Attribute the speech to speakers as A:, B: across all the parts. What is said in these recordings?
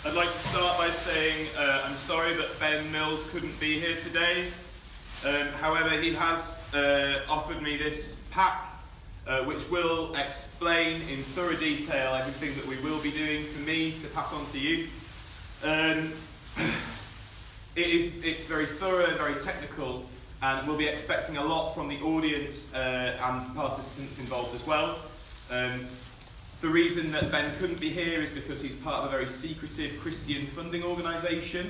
A: I'd like to start by saying I'm sorry that Ben Mills couldn't be here today. However, he has offered me this pack, which will explain in thorough detail everything that we will be doing for me to pass on to you. It's very thorough, very technical, and we'll be expecting a lot from the audience and participants involved as well. The reason that Ben couldn't be here is because he's part of a very secretive Christian funding organisation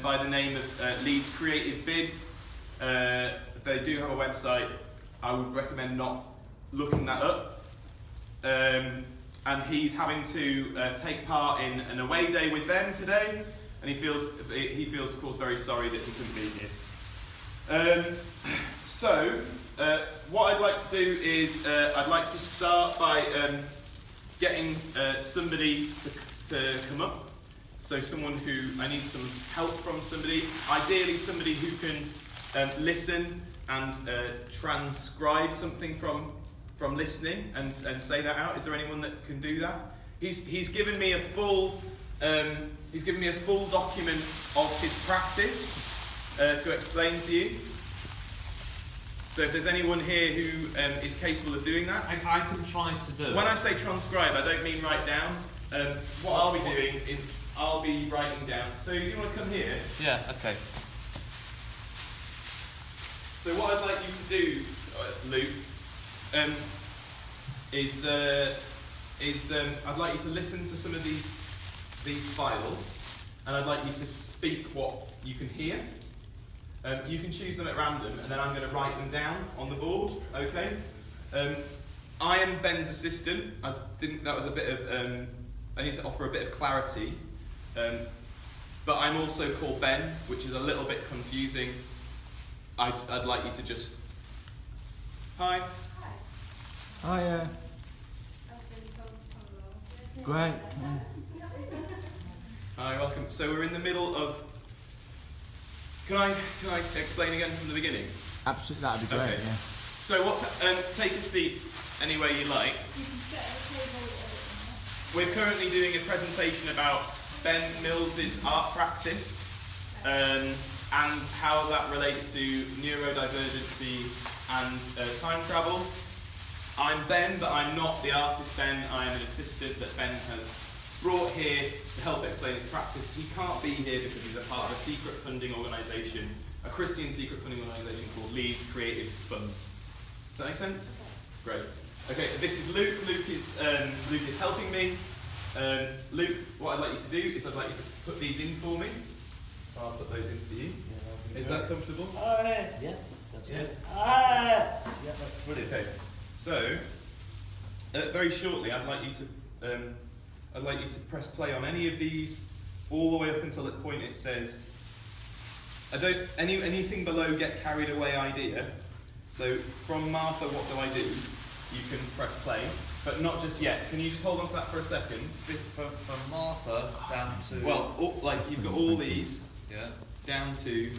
A: by the name of Leeds Creative Bid. They do have a website. I would recommend not looking that up. And he's having to take part in an away day with them today, and he feels of course very sorry that he couldn't be here. What I'd like to do is I'd like to start by getting somebody to come up. So I need some help from somebody, ideally somebody who can listen and transcribe something from listening and say that out. Is there anyone that can do that? He's given me a full document of his practice to explain to you. So if there's anyone here who is capable of doing that.
B: I can try to do it.
A: When I say transcribe, I don't mean write down. What I'll be doing is I'll be writing down. So you want to come here?
B: Yeah, okay.
A: So what I'd like you to do, Luke, is I'd like you to listen to some of these files, and I'd like you to speak what you can hear. You can choose them at random, and then I'm going to write them down on the board, okay? I am Ben's assistant. I think that was a bit of, I need to offer a bit of clarity. But I'm also called Ben, which is a little bit confusing. I'd like you to just... Hi.
C: Hi. Great.
A: Hi, welcome. So we're in the middle of... Can I explain again from the beginning?
C: Absolutely, that'd be great.
A: Okay.
C: Yeah.
A: So take a seat anywhere you like. We're currently doing a presentation about Ben Mills's art practice and how that relates to neurodivergency and time travel. I'm Ben, but I'm not the artist Ben. I am an assistant that Ben has brought here to help explain his practice. He can't be here because he's a part of a secret funding organisation, a Christian secret funding organisation called Leeds Creative Fund. Does that make sense? Great. Okay, this is Luke. Luke is helping me. Luke, what I'd like you to do is I'd like you to put these in for me. I'll put those in for you. Yeah, is that comfortable?
B: Yeah, that's good.
A: Yeah, that's brilliant. Okay. So, very shortly, I'd like you to press play on any of these, all the way up until the point it says, anything below get carried away idea. So from Martha, what do I do? You can press play, but not just yet. Can you just hold on to that for a second?
B: From Martha down to...
A: Well, you've got all these,
B: yeah,
A: down to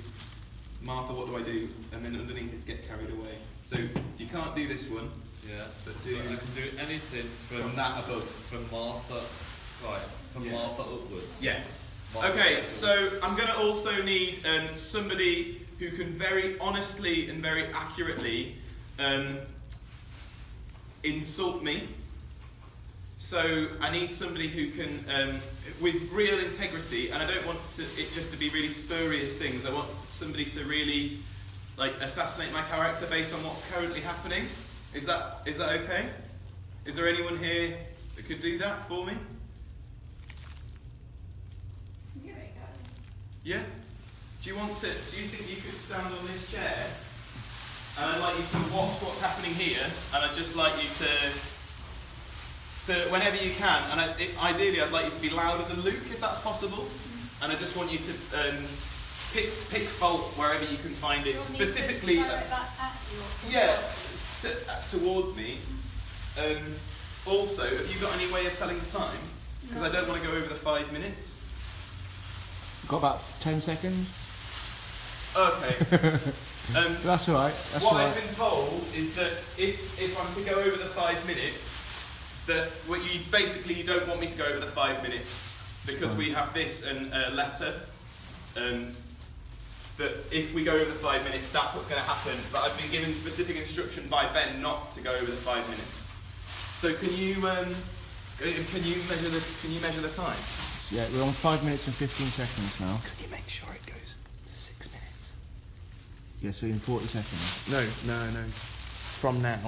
A: Martha, what do I do? And then underneath it's get carried away. So you can't do this one.
B: yeah,
A: But
B: you can do anything
A: from that above.
B: From Martha, right, from
A: Yeah.
B: Martha upwards.
A: Yeah.
B: Martha
A: Okay,
B: upwards.
A: so I'm going to also need somebody who can very honestly and very accurately insult me. So I need somebody who can, with real integrity, and I don't want it just to be really spurious things. I want somebody to really assassinate my character based on what's currently happening. Is that okay? Is there anyone here that could do that for me? Yeah? Do you think you could stand on this chair? And I'd like you to watch what's happening here, and I'd just like you to whenever you can, and ideally I'd like you to be louder than Luke if that's possible, and I just want you to pick fault wherever you can find it, specifically towards me. Also, have you got any way of telling the time? Because I don't want to go over the 5 minutes.
C: Got about 10 seconds.
A: Okay.
C: That's all right.
A: What I've been told is that if I'm to go over the 5 minutes, that you don't want me to go over the 5 minutes. because we have this and a letter. That if we go over the 5 minutes, that's what's going to happen. But I've been given specific instruction by Ben not to go over the 5 minutes. So can you measure the time?
C: Yeah, we're on 5 minutes and 15 seconds now.
A: Can you make sure it goes to 6 minutes?
C: Yeah, so in 40 seconds.
A: No. From now,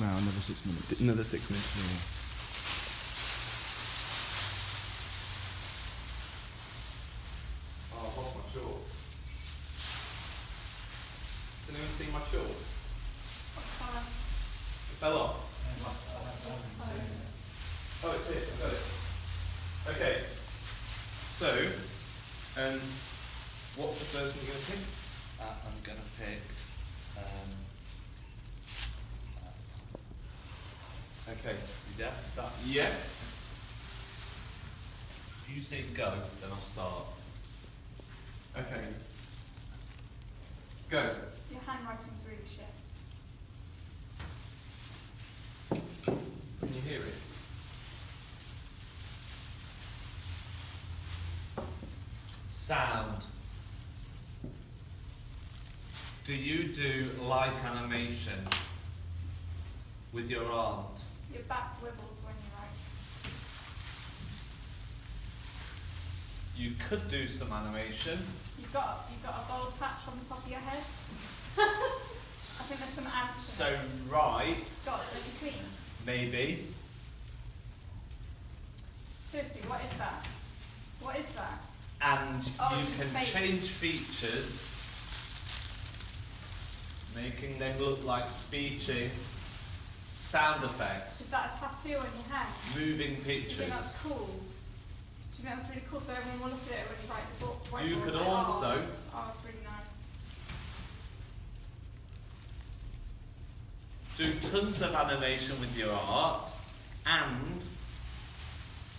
C: No, another 6 minutes.
A: another 6 minutes.
C: Yeah.
A: Oh, I've lost my chalk. Has anyone seen my chalk? It fell off. Oh, it's here. I've got it. Okay. So, what's the first one you're going to pick?
B: I'm going to pick.
A: Okay.
B: Yeah, is that?
A: Yeah.
B: If you say go, then I'll start.
A: Okay. Go.
D: Your handwriting's really shit.
A: Can you hear it?
B: Sound. Do you do like animation with your art?
D: Your back wibbles when you write.
B: You could do some animation.
D: You've got a bald patch on the top of your head. I think there's some ants in
B: So
D: it.
B: right,
D: Got it really clean.
B: maybe.
D: Seriously, what is that? What is that?
B: And
D: Oh,
B: you
D: it's
B: can
D: face.
B: change features, making them look like speechy, sound
D: Is
B: effects,
D: that a tattoo on your head?
B: moving
D: Do you
B: pictures.
D: think that's cool? Do you think that's really cool? So everyone will look at it when you write the book.
B: You
D: whiteboard,
B: could
D: like,
B: also
D: Oh, it's really nice.
B: do tons of animation with your art, and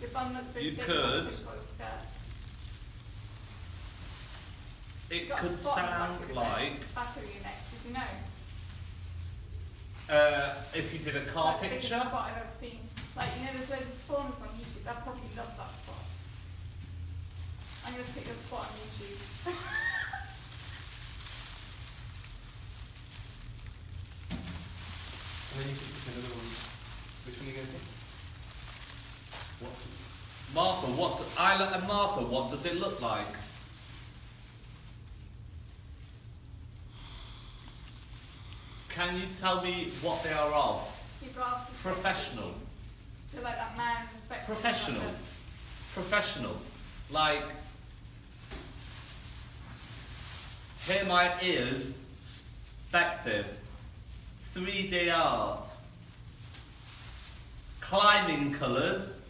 D: Your bum looks really
B: You
D: big.
B: could.
D: Once you've got a skirt.
B: it
D: You've got a
B: could
D: spot on the back
B: sound
D: of your
B: like
D: neck. Back of your neck. Did you know?
B: if you did a
D: It's
B: car
D: like the biggest
B: picture.
D: spot I've ever seen. Like, you know, there's loads of spawners on YouTube. I probably love that spot. I'm going to pick your spot on YouTube.
A: And then you can pick another one. Which one are you going to pick?
B: Martha, what does it look like? Can you tell me what they are of?
D: Your glasses.
B: Professional.
D: You're like that man in the spectacles.
B: Professional. Professional. Like, hear my ears, perspective, 3D art, climbing colours,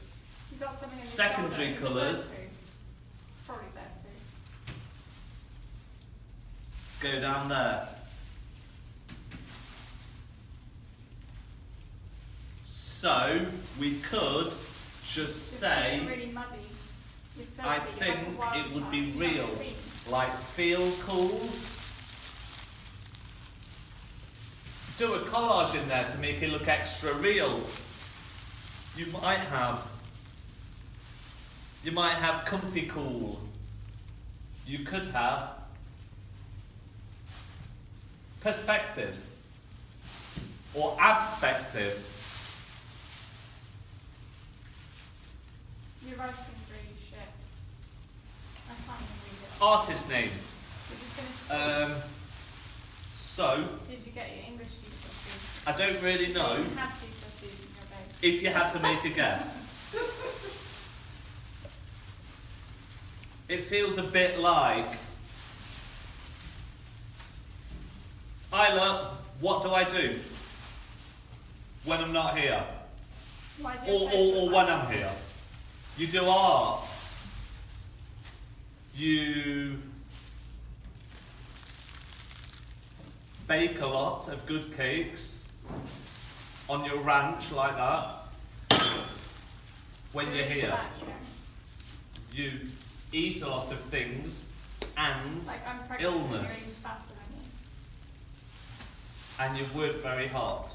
D: You've got something in your
B: secondary
D: shoulder. It's a
B: colours.
D: bird poo. It's probably bird poo.
B: go down there. So, we could just
D: It's
B: say,
D: really muddy. You're
B: I
D: filthy, you're like a
B: think
D: wild
B: it would
D: child.
B: be
D: You're not
B: real.
D: clean.
B: Like, feel cool. Do a collage in there to make it look extra real. You might have comfy cool. You could have perspective or abspective.
D: Your writing's really shit. I can't even read it.
B: Artist name.
D: Did you finish school?
B: So,
D: Did you get your English GCSEs?
B: I don't really know
D: You didn't have GCSEs in your day.
B: if you had to make a guess. It feels a bit like, Isla, what do I do when I'm not here?
D: Why do you say
B: Or
D: so
B: when
D: much?
B: I'm here? You do art. You bake a lot of good cakes on your ranch like that when you're
D: Really
B: here.
D: flat, you know.
B: You eat a lot of things and
D: Like I'm pregnant and you're eating
B: illness,
D: faster than me.
B: and you work very hard.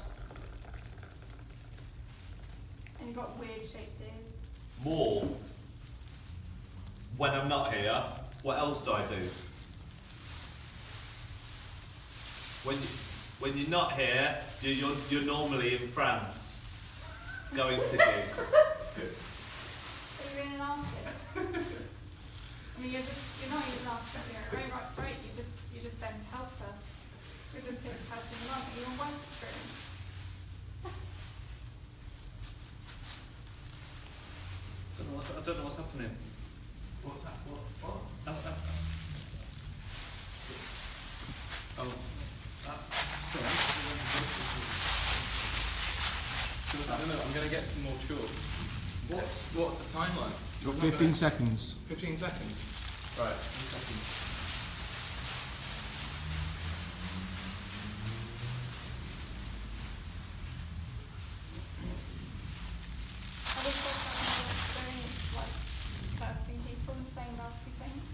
D: And you've got weird shaped ears.
B: More. when I'm not here, what else do I do? When you're not here, you're normally in France, going to gigs.
D: So you're in an artist. I mean, you're not even an artist here, right? You're just Ben's helper. You're just here to help him along. You're on work experience.
B: I don't know what's happening.
A: What's that? What?
B: Oh,
A: I don't know. I'm going to get some more chalk. What's the timeline?
C: Got 15 seconds.
A: 15 seconds. Right. 1 second.
D: I wish I had more experience, like cursing people and saying nasty things,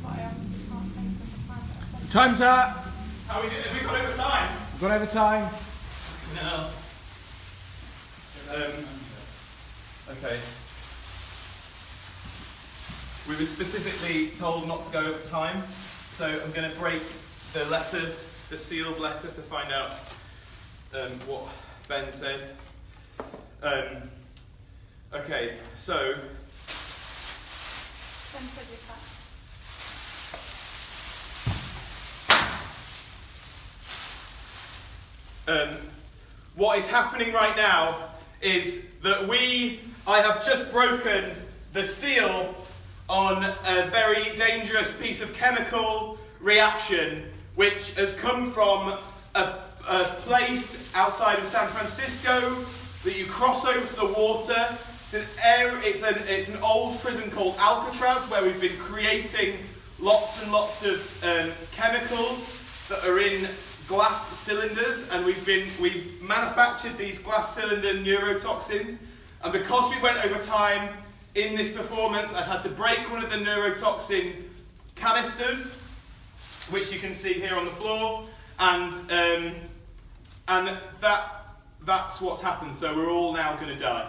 D: but I honestly can't think of the time that I've done.
C: Time's up!
A: How we doing? Have we got over time?
C: We've got over time.
A: No. Okay. We were specifically told not to go over time, so I'm going to break the letter, the sealed letter, to find out what Ben said. Okay, so
D: Ben said you're fat.
A: what is happening right now is that I have just broken the seal on a very dangerous piece of chemical reaction which has come from a place outside of San Francisco that you cross over to the water. It's an old prison called Alcatraz where we've been creating lots and lots of chemicals that are in glass cylinders, and we've manufactured these glass cylinder neurotoxins, and because we went over time in this performance, I had to break one of the neurotoxin canisters, which you can see here on the floor, and that's what's happened. So we're all now going to die.